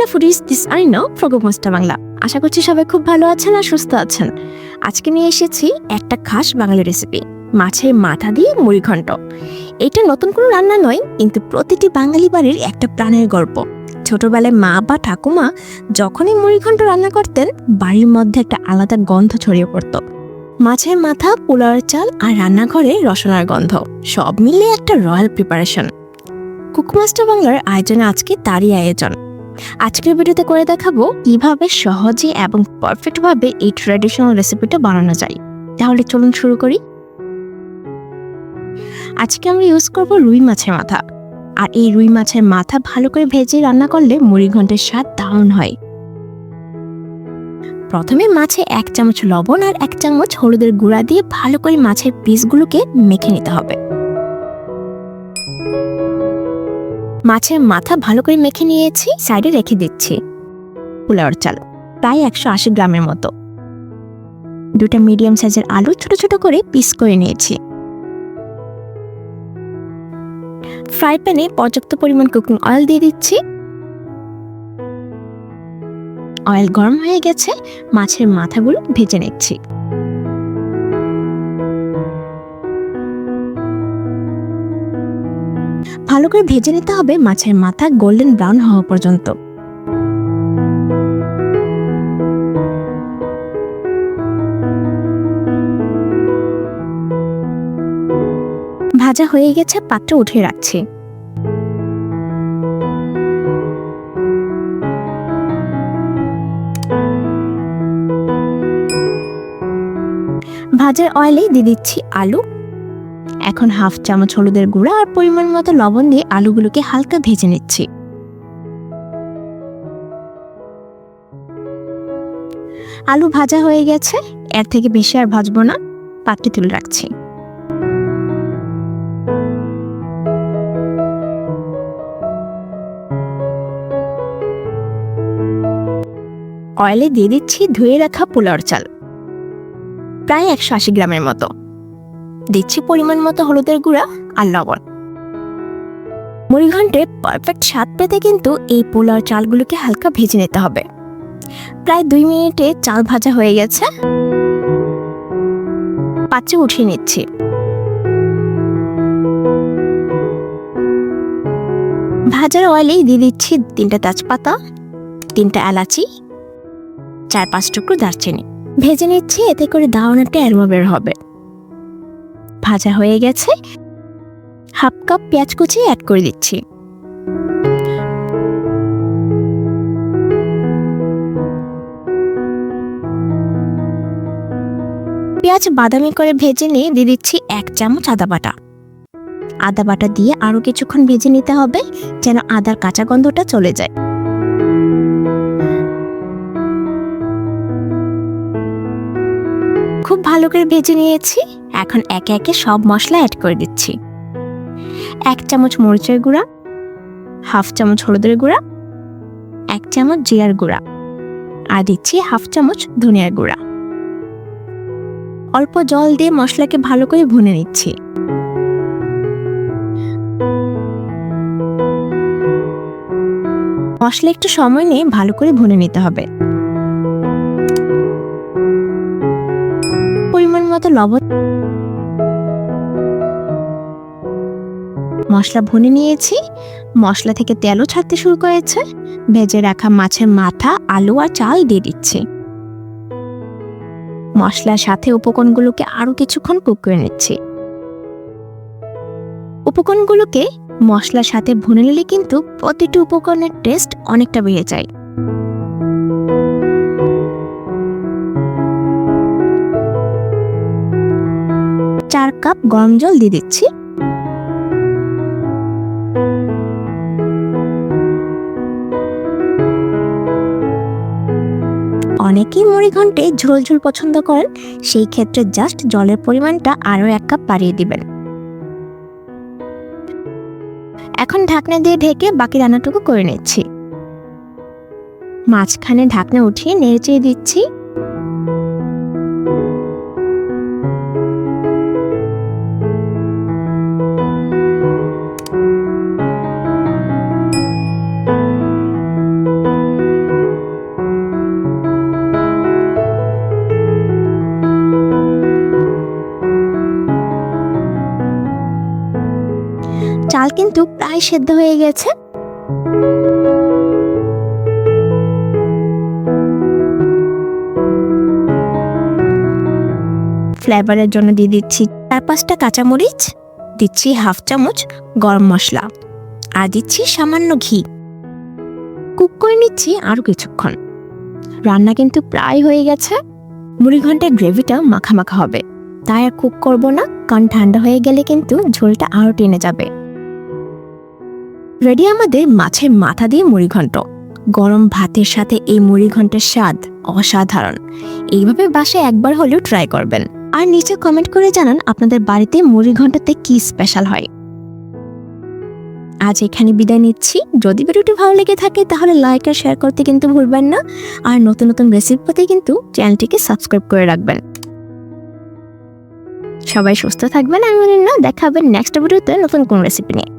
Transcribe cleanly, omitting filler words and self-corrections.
Hello foodies, this Arina from Cookmaster Bangla. আশা করছি সবাই খুব ভালো আছেন আর সুস্থ আছেন। আজকে নিয়ে এসেছি একটা খাস বাঙালি রেসিপি, মাছের মাথা দিয়ে মুড়ি ঘন্ট। এটা নতুন কোনো রান্না নয়, কিন্তু প্রতিটি বাঙালি বাড়ির একটা প্রাণের গল্প। ছোটবেলায় মা বা ঠাকুমা যখনই মুড়ি ঘন্ট রান্না করতেন, বাড়ির মধ্যে একটা আলাদা গন্ধ ছড়িয়ে পড়ত। মাছের মাথা, পোলাওয়ের চাল আর রান্নাঘরে রসনার গন্ধ, সব মিলে একটা রয়্যাল প্রিপারেশন। কুকমাস্টার বাংলার আয়োজনে আজকে তারই আয়োজন। আজকের ভিডিওতে করে দেখাবো কিভাবে সহজে এবং পারফেক্টভাবে এই ট্র্যাডিশনাল রেসিপিটা বানানো যায়। তাহলে চলুন শুরু করি। আজকে আমরা ইউজ করব রুই মাছের মাথা। আর এই রুই মাছের মাথা ভালো করে ভেজে রান্না করলে মুড়ি ঘন্টের স্বাদ দারুণ হয়। প্রথমে মাছে 1 চামচ লবণ আর 1 চামচ হলুদের গুঁড়া দিয়ে ভালো করে মাছের পিসগুলোকে মেখে নিতে হবে। মাছের মাথা ভালো করে মেখে নিয়েছি, সাইডে রেখে দিচ্ছি। পোলাওর চাল প্রায় 180 গ্রামের মতো। 2টা মিডিয়াম সাইজের আলু ছোট ছোট করে পিস করে নিয়েছি। ফ্রাই প্যানে পর্যাপ্ত পরিমাণ কুকিং অয়েল দিয়ে দিচ্ছি। অয়েল গরম হয়ে গেছে, মাছের মাথাগুলো ভেজে নিচ্ছি। ভালো করে ভেজে নিতে হবে মাছের মাথা গোল্ডেন ব্রাউন হওয়া পর্যন্ত। ভাজা হয়ে গেছে, পাত্রে উঠিয়ে রাখছি। ভাজার অয়েলে দিয়ে দিচ্ছি আলু। এখন 1/2 চামচ হলুদের গুঁড়া আর পরিমাণ মতো লবণ দিয়ে আলুগুলোকে হালকা ভেজে নিচ্ছি। আলু ভাজা হয়ে গেছে, এর থেকে বেশি আর ভাজবো না, পাত্রে তুলে রাখছি। অয়েলে দিয়ে দিচ্ছি ধুয়ে রাখা পোলাওর চাল, প্রায় 180 গ্রামের মতো। দিচ্ছি পরিমাণ মতো হলুদের গুঁড়া আর লবণ। মুড়ি ঘন্টে পারফেক্ট স্বাদ পেতে কিন্তু এই পোলাওর চালগুলোকে হালকা ভেজে নিতে হবে। প্রায় 2 মিনিটে চাল ভাজা হয়ে গেছে, পাত্রে উঠিয়ে নিচ্ছি। ভাজার অয়েলেই দিয়ে দিচ্ছি 3টা তেজপাতা, 3টা এলাচি, 4-5 টুকরো দারচিনি। ভেজে নিচ্ছি, এতে করে দারুণ একটা অ্যারোমা বের হবে। ভাজা হয়ে গেছে, 1/2 কাপ পেঁয়াজ কুচি অ্যাড করে দিচ্ছি। পেঁয়াজ বাদামি করে ভেজে নিয়ে দিয়ে দিচ্ছি 1 চামচ আদা বাটা। আদা বাটা দিয়ে আরো কিছুক্ষণ ভেজে নিতে হবে, যেন আদার কাঁচা গন্ধটা চলে যায়। খুব ভালো করে ভেজে নিয়েছি। এখন একে একে সব মশলা অ্যাড করে দিচ্ছি। 1 চামচ মরিচের গুঁড়া, 1/2 চামচ হলুদের গুঁড়া, 1 চামচ জিরার গুঁড়া, আর দিচ্ছি 1/2 চামচ ধনিয়ার গুঁড়া। অল্প জল দিয়ে মশলাকে ভালো করে ভুনে নিচ্ছি। মশলা একটু সময় নিয়ে ভালো করে ভুনে নিতে হবে। পরিমাণ মতো লবণ। মশলা ভুনে নিয়েছি, মশলা থেকে তেলও ছাড়তে শুরু করেছে। ভেজে রাখা মাছের মাথা, আলু আর চাল দিয়ে দিচ্ছি। মশলার সাথে উপকরণগুলোকে আরো কিছুক্ষণ কুক করে নিচ্ছি। উপকরণগুলোকে মশলার সাথে ভুনে নিলে কিন্তু প্রতিটি উপকরণের টেস্ট অনেকটা বেড়ে যায়। চার কাপ গরম জল দিয়ে দিচ্ছি। অনেকেই মুড়ি ঘন্টে ঝোল ঝোল পছন্দ করেন, সেই ক্ষেত্রে জাস্ট জলের পরিমাণটা আরো 1 কাপ বাড়িয়ে দিবেন। এখন ঢাকনা দিয়ে ঢেকে বাকি রান্নাটুকু করে নিচ্ছি। মাঝখানে ঢাকনা উঠিয়ে নেড়েচেড়ে দিচ্ছি। কিন্তু প্রায় সেদ্ধ হয়ে গেছে। ফ্লেভারের জন্য দিয়ে দিচ্ছি 4-5টা কাঁচামরিচ, দিচ্ছি হাফ চামচ গরম মশলা, আর দিচ্ছি সামান্য ঘি। কুক করে নিচ্ছি আরো কিছুক্ষণ। রান্না কিন্তু প্রায় হয়ে গেছে। মুড়িঘণ্টের গ্রেভিটা মাখা মাখা হবে, তাই আর কুক করব না, কারণ ঠান্ডা হয়ে গেলে কিন্তু ঝোলটা আরো টেনে যাবে। রেডি আমাদের মাছের মাথা দিয়ে মুড়িঘণ্ট। গরম ভাতের সাথে এই মুড়িঘণ্টের স্বাদ অসাধারণ। এইভাবে বাসায় একবার হলেও ট্রাই করবেন। আর নিচে কমেন্ট করে জানান আপনাদের বাড়িতে মুড়িঘণ্টতে কি স্পেশাল হয়। আজ এখানে বিদায় নিচ্ছি। যদি ভিডিওটি ভালো লেগে থাকে তাহলে লাইক আর শেয়ার করতে কিন্তু ভুলবেন না। আর নতুন নতুন রেসিপি পেতে কিন্তু চ্যানেলটিকে সাবস্ক্রাইব করে রাখবেন। সবাই সুস্থ থাকবেন। আমি দেখা হবে নেক্সট ভিডিওতে নতুন কোন রেসিপি নিয়ে।